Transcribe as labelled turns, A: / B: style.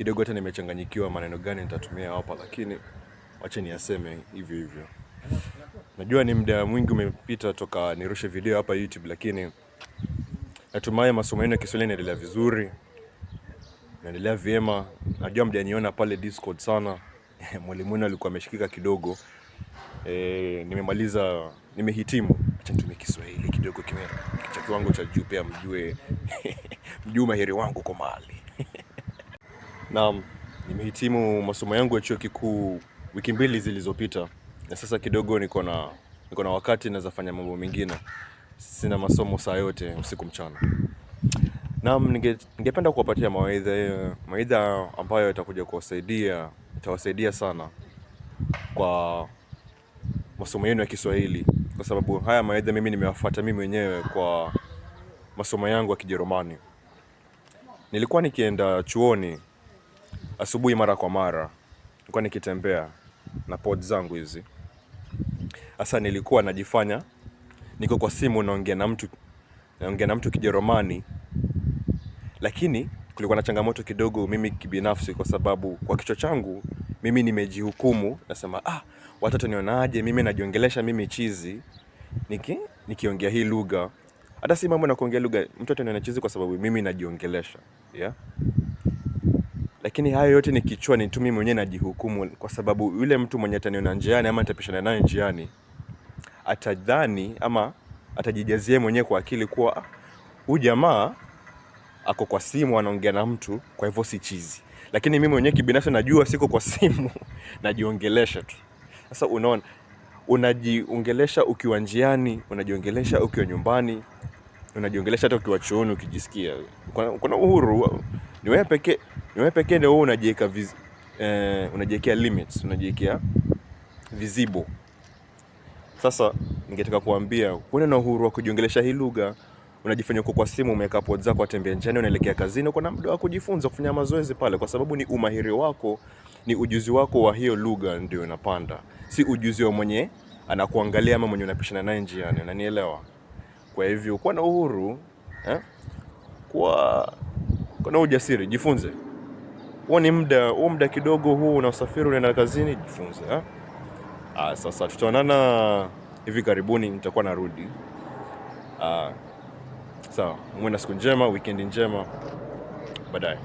A: Kidogo hata nimechanganyikiwa maneno gani nitatumia hapa, lakini wacha niyaseme hivyo hivyo. Najua ni muda mwingi umepita toka nirushe video hapa YouTube, lakini natumai masomo yenu ya Kiswahili yanaendelea vizuri, yanaendelea vyema. Najua mjaniona pale Discord sana. Mwalimu wenu alikuwa ameshikika kidogo. Nimemaliza, nimehitimu. Acha nitumie Kiswahili kidogo cha kiwango cha juu pia mjue mjue mahiri wangu kwa mahali. Naam, nimehitimu masomo yangu ya chuo kikuu wiki 2 zilizopita. Na sasa kidogo niko na wakati naweza fanya mambo mengine. Sina masomo saa yote usiku mchana. Naam, ningependa kuwapatia mawaidha ambayo itakuja itawasaidia sana kwa masomo yenu ya Kiswahili, kwa sababu haya mawaidha mimi nimewafuata mimi mwenyewe kwa masomo yangu ya Kijerumani. Nilikuwa nikienda chuoni asubuhi mara kwa mara. Nilikuwa nikitembea na pods zangu hizi. Sasa nilikuwa najifanya niko kwa simu naongea na mtu Kijerumani, lakini kulikuwa na changamoto kidogo mimi kibinafsi, kwa sababu kwa kichwa changu mimi nimejihukumu, nasema watoto nionaje mimi najiongelesha mimi chizi nikiongea hii lugha. Hata si mambo na kuongea lugha, mtoto aniona chizi kwa sababu mimi najiongelesha, yeah? Lakini hayo yote ni kichwa ni tu mimi mwenyewe najihukumu, kwa sababu yule mtu mwenye ataniona njiani ama nitapishana naye njiani atadhani ama atajijazia mwenyewe kwa akili kuwa huyu jamaa ako kwa simu anaongea na mtu, kwa hivyo si chizi. Lakini mimi mwenyewe kibinafsi najua siko kwa simu, najiongelesha tu. Sasa unaona, unajiongelesha ukiwa njiani, unajiongelesha ukiwa nyumbani, unajiongelesha hata ukiwa chooni ukijisikia. Kuna uhuru, ni wewe pekee ndio wewe unajiwekea limits, unajiwekea vizibo. Sasa ningetaka kuambia, kuna na uhuru wa kujiongelesha hii lugha. Unajifanya uko kwa simu, umeweka pods zako, atembea njiani, unaelekea kazini, uko na muda wa kujifunza, kufanya mazoezi pale, kwa sababu ni umahiri wako, ni ujuzi wako wa hiyo lugha ndio unapanda. Si ujuzi wa mwenye anakuangalia ama mwenye unapishana naye njiani, unanielewa? Kwa hivyo kuwa na uhuru, kwa na ujasiri, jifunze. Huo ni muda kidogo huu unaosafiri unaenda kazini, jifunze, sasa tutaonana hivi karibuni, nitakuwa narudi. Sawa, muwe na siku njema, weekend njema. Baadaye.